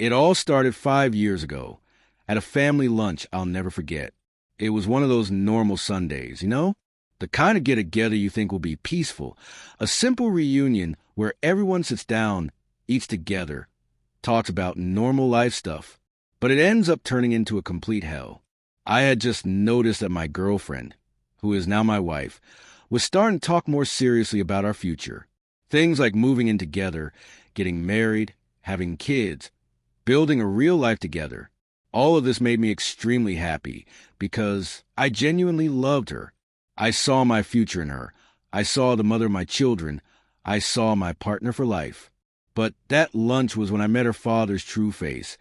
It all started 5 years ago at a family lunch I'll never forget. It was one of those normal Sundays, the kind of get-together you think will be peaceful, a simple reunion where everyone sits down, eats together, talks about normal life stuff, but it ends up turning into a complete hell. I had just noticed that my girlfriend, who is now my wife, was starting to talk more seriously about our future. Things like moving in together, getting married, having kids, building a real life together. All of this made me extremely happy because I genuinely loved her. I saw my future in her. I saw the mother of my children. I saw my partner for life. But that lunch was when I met her father's true face,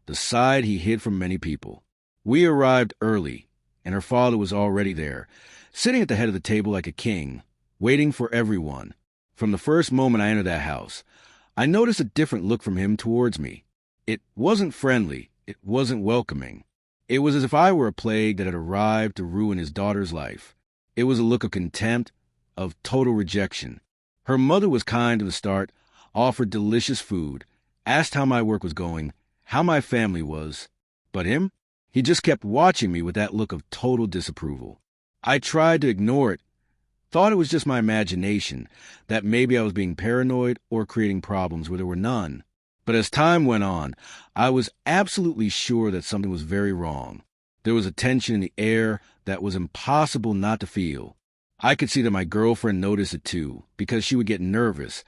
the side he hid from many people. We arrived early, and her father was already there, sitting at the head of the table like a king, waiting for everyone. From the first moment I entered that house, I noticed a different look from him towards me. It wasn't friendly. It wasn't welcoming. It was as if I were a plague that had arrived to ruin his daughter's life. It was a look of contempt, of total rejection. Her mother was kind to the start, offered delicious food, asked how my work was going, how my family was. But him? He just kept watching me with that look of total disapproval. I tried to ignore it, thought it was just my imagination, that maybe I was being paranoid or creating problems where there were none. But as time went on, I was absolutely sure that something was very wrong. There was a tension in the air that was impossible not to feel. I could see that my girlfriend noticed it too, because she would get nervous,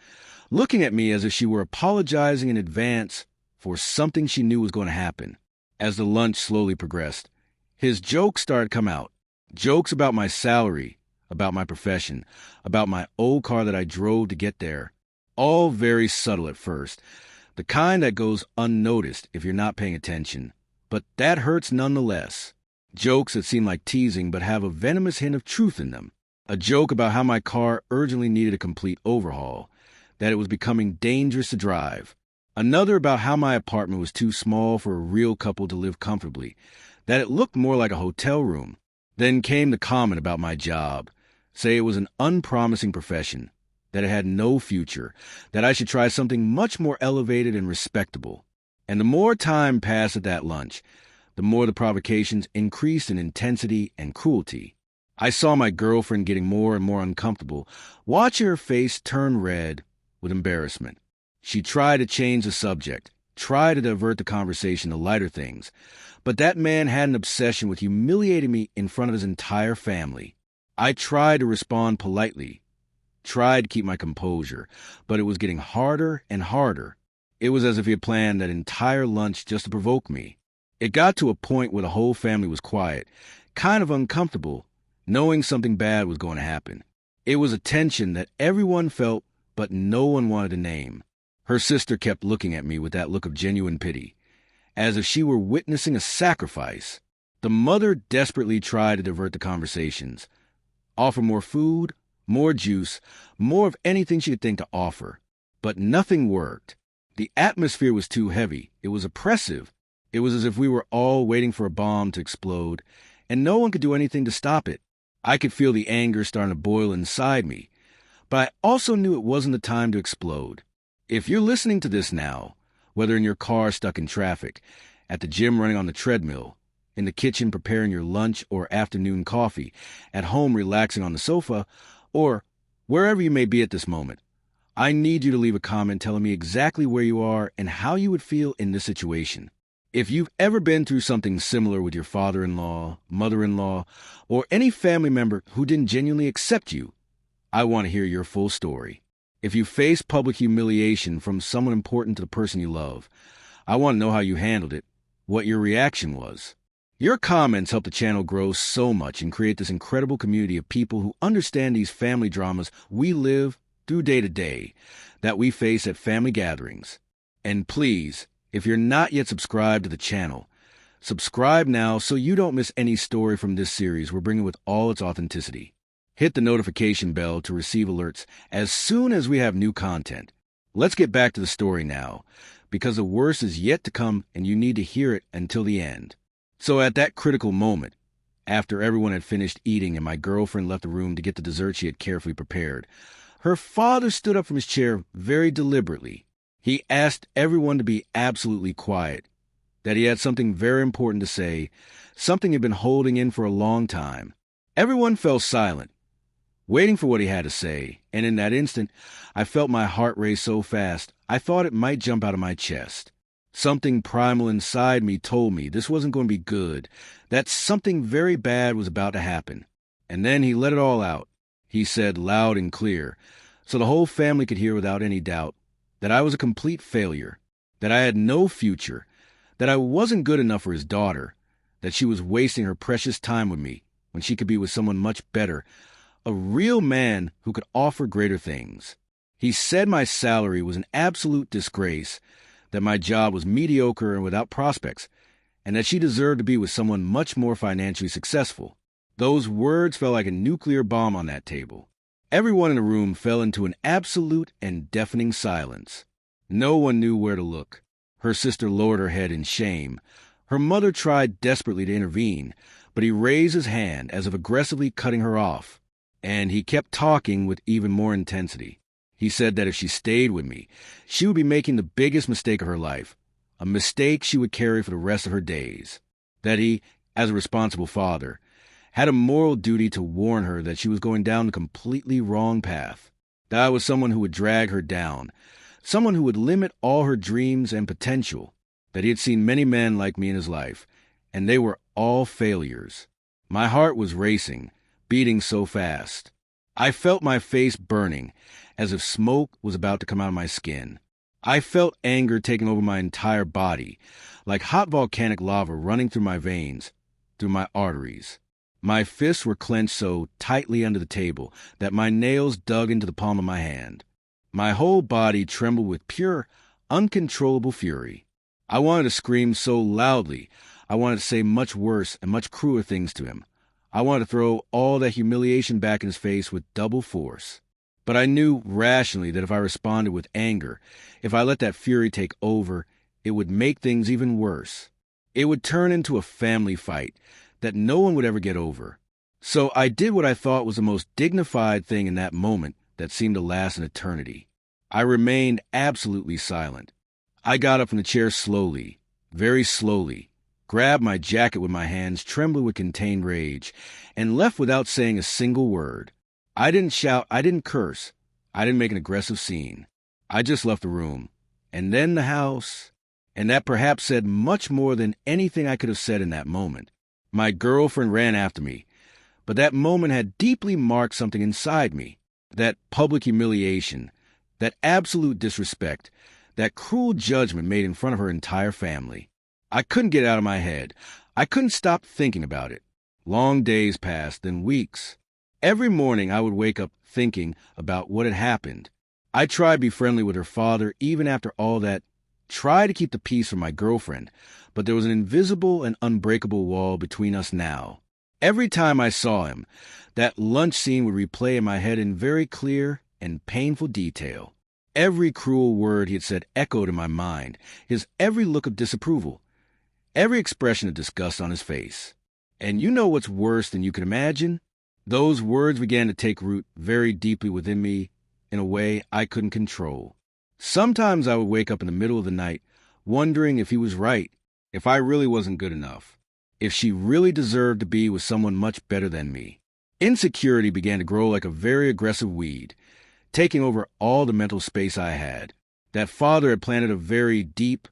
looking at me as if she were apologizing in advance for something she knew was going to happen. As the lunch slowly progressed, his jokes started to come out. Jokes about my salary, about my profession, about my old car that I drove to get there. All very subtle at first. The kind that goes unnoticed if you're not paying attention. But that hurts nonetheless. Jokes that seem like teasing but have a venomous hint of truth in them. A joke about how my car urgently needed a complete overhaul, that it was becoming dangerous to drive. Another about how my apartment was too small for a real couple to live comfortably, that it looked more like a hotel room. Then came the comment about my job. Say it was an unpromising profession, that it had no future, that I should try something much more elevated and respectable. And the more time passed at that lunch, the more the provocations increased in intensity and cruelty. I saw my girlfriend getting more and more uncomfortable, watching her face turn red with embarrassment. She tried to change the subject, tried to divert the conversation to lighter things, but that man had an obsession with humiliating me in front of his entire family. I tried to respond politely, tried to keep my composure, but it was getting harder and harder. It was as if he had planned that entire lunch just to provoke me. It got to a point where the whole family was quiet, kind of uncomfortable, knowing something bad was going to happen. It was a tension that everyone felt, but no one wanted to name. Her sister kept looking at me with that look of genuine pity, as if she were witnessing a sacrifice. The mother desperately tried to divert the conversations, offer more food, more juice, more of anything she could think to offer. But nothing worked. The atmosphere was too heavy. It was oppressive. It was as if we were all waiting for a bomb to explode, and no one could do anything to stop it. I could feel the anger starting to boil inside me, but I also knew it wasn't the time to explode. If you're listening to this now, whether in your car stuck in traffic, at the gym running on the treadmill, in the kitchen preparing your lunch or afternoon coffee, at home relaxing on the sofa, or wherever you may be at this moment, I need you to leave a comment telling me exactly where you are and how you would feel in this situation. If you've ever been through something similar with your father-in-law, mother-in-law, or any family member who didn't genuinely accept you, I want to hear your full story. If you face public humiliation from someone important to the person you love, I want to know how you handled it, what your reaction was. Your comments help the channel grow so much and create this incredible community of people who understand these family dramas we live through day to day, that we face at family gatherings. And please, if you're not yet subscribed to the channel, subscribe now so you don't miss any story from this series we're bringing with all its authenticity. Hit the notification bell to receive alerts as soon as we have new content. Let's get back to the story now, because the worst is yet to come and you need to hear it until the end. So at that critical moment, after everyone had finished eating and my girlfriend left the room to get the dessert she had carefully prepared, her father stood up from his chair very deliberately. He asked everyone to be absolutely quiet, that he had something very important to say, something he'd been holding in for a long time. Everyone fell silent, waiting for what he had to say, and in that instant, I felt my heart race so fast, I thought it might jump out of my chest. Something primal inside me told me this wasn't going to be good, that something very bad was about to happen. And then he let it all out. He said loud and clear, so the whole family could hear without any doubt, that I was a complete failure, that I had no future, that I wasn't good enough for his daughter, that she was wasting her precious time with me when she could be with someone much better, a real man who could offer greater things. He said my salary was an absolute disgrace, that my job was mediocre and without prospects, and that she deserved to be with someone much more financially successful. Those words fell like a nuclear bomb on that table. Everyone in the room fell into an absolute and deafening silence. No one knew where to look. Her sister lowered her head in shame. Her mother tried desperately to intervene, but he raised his hand as if aggressively cutting her off. And he kept talking with even more intensity. He said that if she stayed with me, she would be making the biggest mistake of her life, a mistake she would carry for the rest of her days. That he, as a responsible father, had a moral duty to warn her that she was going down the completely wrong path. That I was someone who would drag her down, someone who would limit all her dreams and potential. That he had seen many men like me in his life, and they were all failures. My heart was racing, beating so fast. I felt my face burning, as if smoke was about to come out of my skin. I felt anger taking over my entire body, like hot volcanic lava running through my veins, through my arteries. My fists were clenched so tightly under the table that my nails dug into the palm of my hand. My whole body trembled with pure, uncontrollable fury. I wanted to scream so loudly, I wanted to say much worse and much crueler things to him. I wanted to throw all that humiliation back in his face with double force. But I knew rationally that if I responded with anger, if I let that fury take over, it would make things even worse. It would turn into a family fight that no one would ever get over. So I did what I thought was the most dignified thing in that moment that seemed to last an eternity. I remained absolutely silent. I got up from the chair slowly, very slowly, grabbed my jacket with my hands, trembling with contained rage, and left without saying a single word. I didn't shout, I didn't curse, I didn't make an aggressive scene. I just left the room, and then the house, and that perhaps said much more than anything I could have said in that moment. My girlfriend ran after me, but that moment had deeply marked something inside me. That public humiliation, that absolute disrespect, that cruel judgment made in front of her entire family. I couldn't get it out of my head. I couldn't stop thinking about it. Long days passed, then weeks. Every morning I would wake up thinking about what had happened. I tried to be friendly with her father even after all that, tried to keep the peace from my girlfriend, but there was an invisible and unbreakable wall between us now. Every time I saw him, that lunch scene would replay in my head in very clear and painful detail. Every cruel word he had said echoed in my mind, his every look of disapproval, every expression of disgust on his face. And you know what's worse than you can imagine? Those words began to take root very deeply within me in a way I couldn't control. Sometimes I would wake up in the middle of the night wondering if he was right, if I really wasn't good enough, if she really deserved to be with someone much better than me. Insecurity began to grow like a very aggressive weed, taking over all the mental space I had. That father had planted a very deep,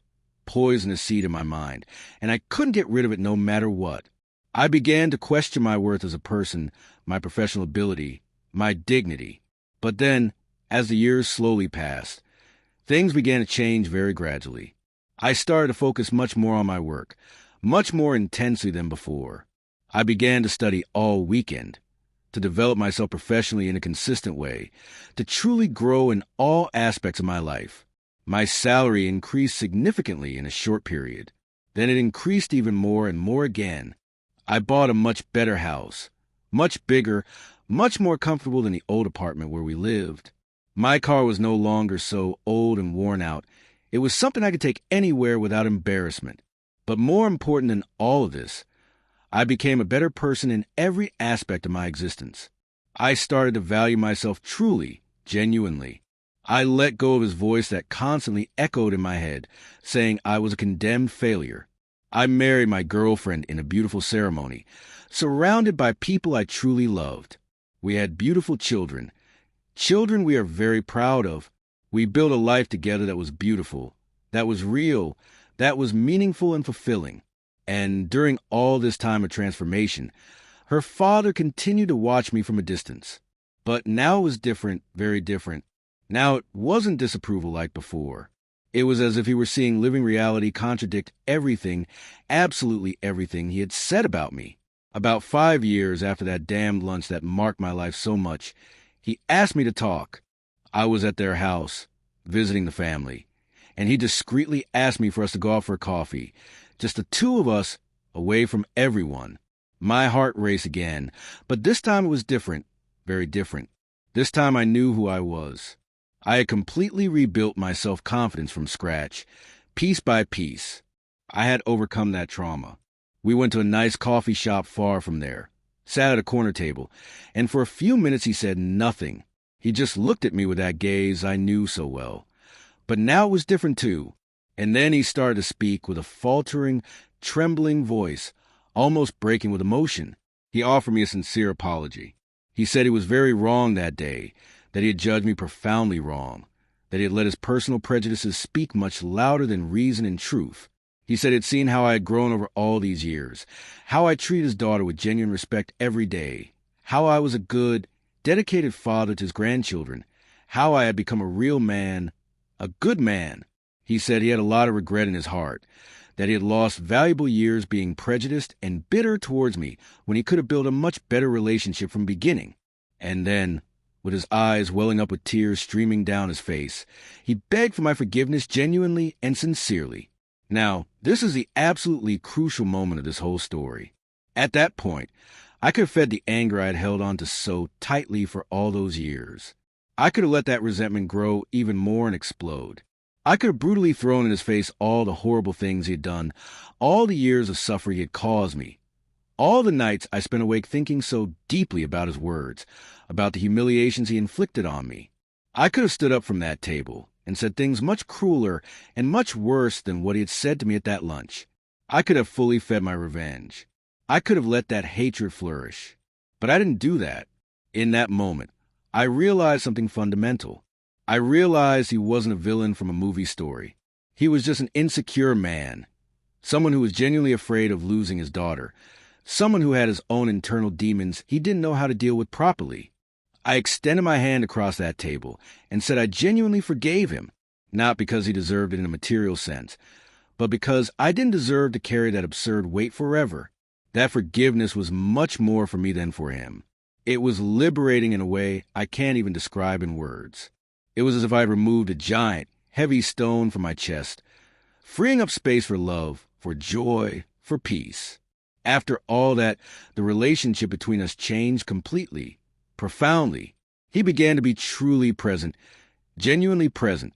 poisonous seed in my mind, and I couldn't get rid of it no matter what. I began to question my worth as a person, my professional ability, my dignity. But then, as the years slowly passed, things began to change very gradually. I started to focus much more on my work, much more intensely than before. I began to study all weekend, to develop myself professionally in a consistent way, to truly grow in all aspects of my life. My salary increased significantly in a short period. Then it increased even more and more again. I bought a much better house, much bigger, much more comfortable than the old apartment where we lived. My car was no longer so old and worn out. It was something I could take anywhere without embarrassment. But more important than all of this, I became a better person in every aspect of my existence. I started to value myself truly, genuinely. I let go of his voice that constantly echoed in my head, saying I was a condemned failure. I married my girlfriend in a beautiful ceremony, surrounded by people I truly loved. We had beautiful children, children we are very proud of. We built a life together that was beautiful, that was real, that was meaningful and fulfilling. And during all this time of transformation, her father continued to watch me from a distance. But now it was different, very different. Now it wasn't disapproval like before. It was as if he were seeing living reality contradict everything, absolutely everything he had said about me. About 5 years after that damned lunch that marked my life so much, he asked me to talk. I was at their house, visiting the family, and he discreetly asked me for us to go out for coffee, just the two of us, away from everyone. My heart raced again, but this time it was different, very different. This time I knew who I was. I had completely rebuilt my self-confidence from scratch, piece by piece. I had overcome that trauma. We went to a nice coffee shop far from there, sat at a corner table, and for a few minutes he said nothing. He just looked at me with that gaze I knew so well. But now it was different too. And then he started to speak with a faltering, trembling voice, almost breaking with emotion. He offered me a sincere apology. He said he was very wrong that day, that he had judged me profoundly wrong, that he had let his personal prejudices speak much louder than reason and truth. He said he'd seen how I had grown over all these years, how I treated his daughter with genuine respect every day, how I was a good, dedicated father to his grandchildren, how I had become a real man, a good man. He said he had a lot of regret in his heart, that he had lost valuable years being prejudiced and bitter towards me when he could have built a much better relationship from the beginning. And then, with his eyes welling up with tears streaming down his face, he begged for my forgiveness genuinely and sincerely. Now, this is the absolutely crucial moment of this whole story. At that point, I could have fed the anger I had held on to so tightly for all those years. I could have let that resentment grow even more and explode. I could have brutally thrown in his face all the horrible things he had done, all the years of suffering he had caused me, all the nights I spent awake thinking so deeply about his words, about the humiliations he inflicted on me. I could have stood up from that table and said things much crueler and much worse than what he had said to me at that lunch. I could have fully fed my revenge. I could have let that hatred flourish. But I didn't do that. In that moment, I realized something fundamental. I realized he wasn't a villain from a movie story. He was just an insecure man, someone who was genuinely afraid of losing his daughter, someone who had his own internal demons he didn't know how to deal with properly. I extended my hand across that table and said I genuinely forgave him, not because he deserved it in a material sense, but because I didn't deserve to carry that absurd weight forever. That forgiveness was much more for me than for him. It was liberating in a way I can't even describe in words. It was as if I had removed a giant, heavy stone from my chest, freeing up space for love, for joy, for peace. After all that, the relationship between us changed completely, profoundly. He began to be truly present, genuinely present,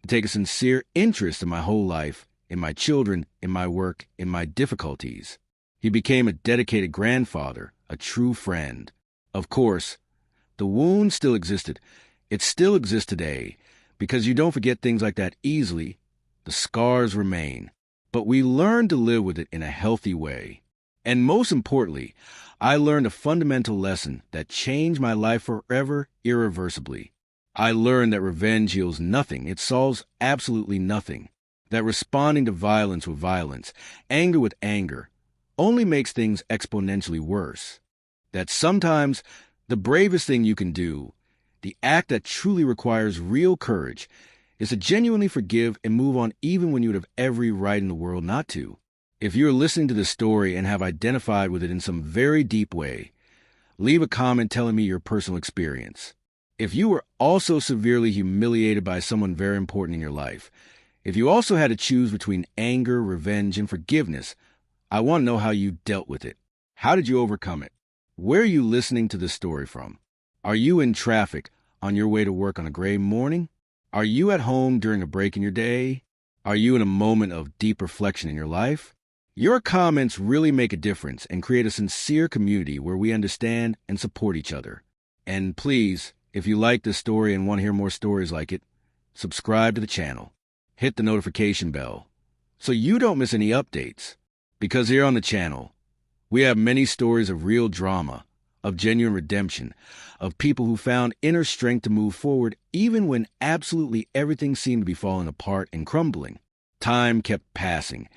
to take a sincere interest in my whole life, in my children, in my work, in my difficulties. He became a dedicated grandfather, a true friend. Of course, the wound still existed. It still exists today, because you don't forget things like that easily. The scars remain, but we learn to live with it in a healthy way. And most importantly, I learned a fundamental lesson that changed my life forever, irreversibly. I learned that revenge heals nothing. It solves absolutely nothing. That responding to violence with violence, anger with anger, only makes things exponentially worse. That sometimes the bravest thing you can do, the act that truly requires real courage, is to genuinely forgive and move on even when you would have every right in the world not to. If you're listening to this story and have identified with it in some very deep way, leave a comment telling me your personal experience. If you were also severely humiliated by someone very important in your life, if you also had to choose between anger, revenge, and forgiveness, I want to know how you dealt with it. How did you overcome it? Where are you listening to this story from? Are you in traffic on your way to work on a gray morning? Are you at home during a break in your day? Are you in a moment of deep reflection in your life? Your comments really make a difference and create a sincere community where we understand and support each other. And please, If you like this story and want to hear more stories like it, subscribe to the channel. Hit the notification bell so you don't miss any updates. Because here on the channel, we have many stories of real drama, of genuine redemption, of people who found inner strength to move forward even when absolutely everything seemed to be falling apart and crumbling. Time kept passing,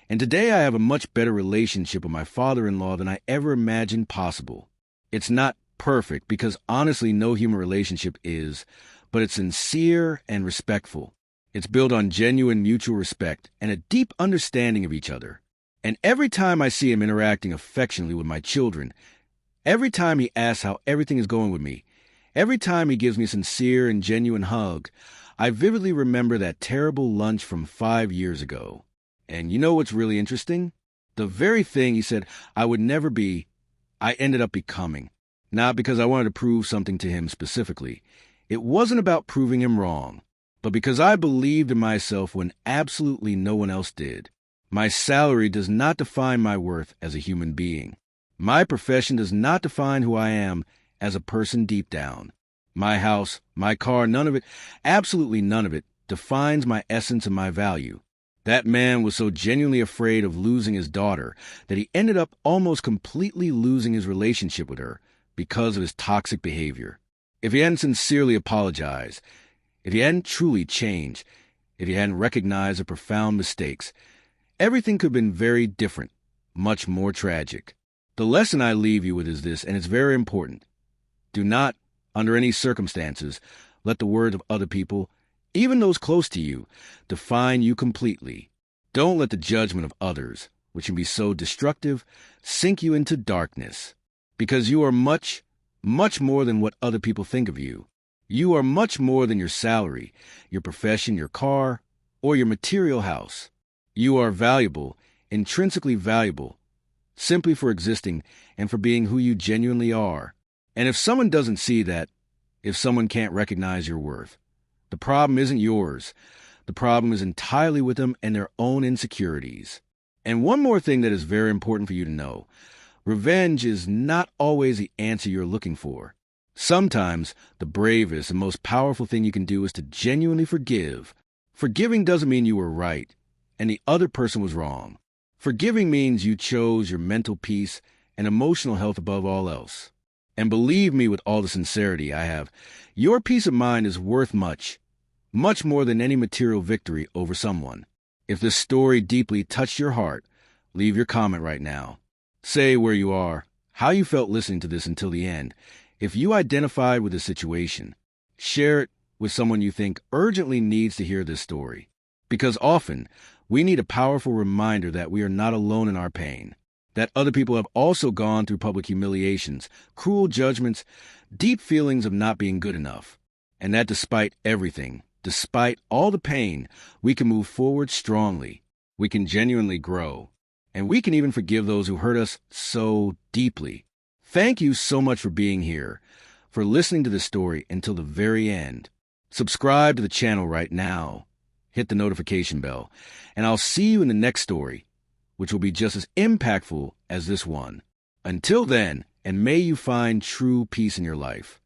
and today I have a much better relationship with my father-in-law than I ever imagined possible. It's not perfect because honestly no human relationship is, but it's sincere and respectful. It's built on genuine mutual respect and a deep understanding of each other. And every time I see him interacting affectionately with my children, every time he asks how everything is going with me, every time he gives me a sincere and genuine hug, I vividly remember that terrible lunch from 5 years ago. And you know what's really interesting? The very thing he said I would never be, I ended up becoming. Not because I wanted to prove something to him specifically. It wasn't about proving him wrong, but because I believed in myself when absolutely no one else did. My salary does not define my worth as a human being. My profession does not define who I am as a person deep down. My house, my car, none of it, absolutely none of it, defines my essence and my value. That man was so genuinely afraid of losing his daughter that he ended up almost completely losing his relationship with her because of his toxic behavior. If he hadn't sincerely apologized, if he hadn't truly changed, if he hadn't recognized the profound mistakes, everything could have been very different, much more tragic. The lesson I leave you with is this, and it's very important. Do not, under any circumstances, let the words of other people, even those close to you, define you completely. Don't let the judgment of others, which can be so destructive, sink you into darkness. Because you are much, much more than what other people think of you. You are much more than your salary, your profession, your car, or your material house. You are valuable, intrinsically valuable, simply for existing and for being who you genuinely are. And if someone doesn't see that, if someone can't recognize your worth, the problem isn't yours. The problem is entirely with them and their own insecurities. And one more thing that is very important for you to know. Revenge is not always the answer you're looking for. Sometimes the bravest and most powerful thing you can do is to genuinely forgive. Forgiving doesn't mean you were right and the other person was wrong. Forgiving means you chose your mental peace and emotional health above all else. And believe me with all the sincerity I have, your peace of mind is worth much, much more than any material victory over someone. If this story deeply touched your heart, leave your comment right now. Say where you are, how you felt listening to this until the end. If you identified with the situation, share it with someone you think urgently needs to hear this story. Because often, we need a powerful reminder that we are not alone in our pain, that other people have also gone through public humiliations, cruel judgments, deep feelings of not being good enough, and that despite everything, despite all the pain, we can move forward strongly, we can genuinely grow, and we can even forgive those who hurt us so deeply. Thank you so much for being here, for listening to this story until the very end. Subscribe to the channel right now. Hit the notification bell, and I'll see you in the next story, which will be just as impactful as this one. Until then, and may you find true peace in your life.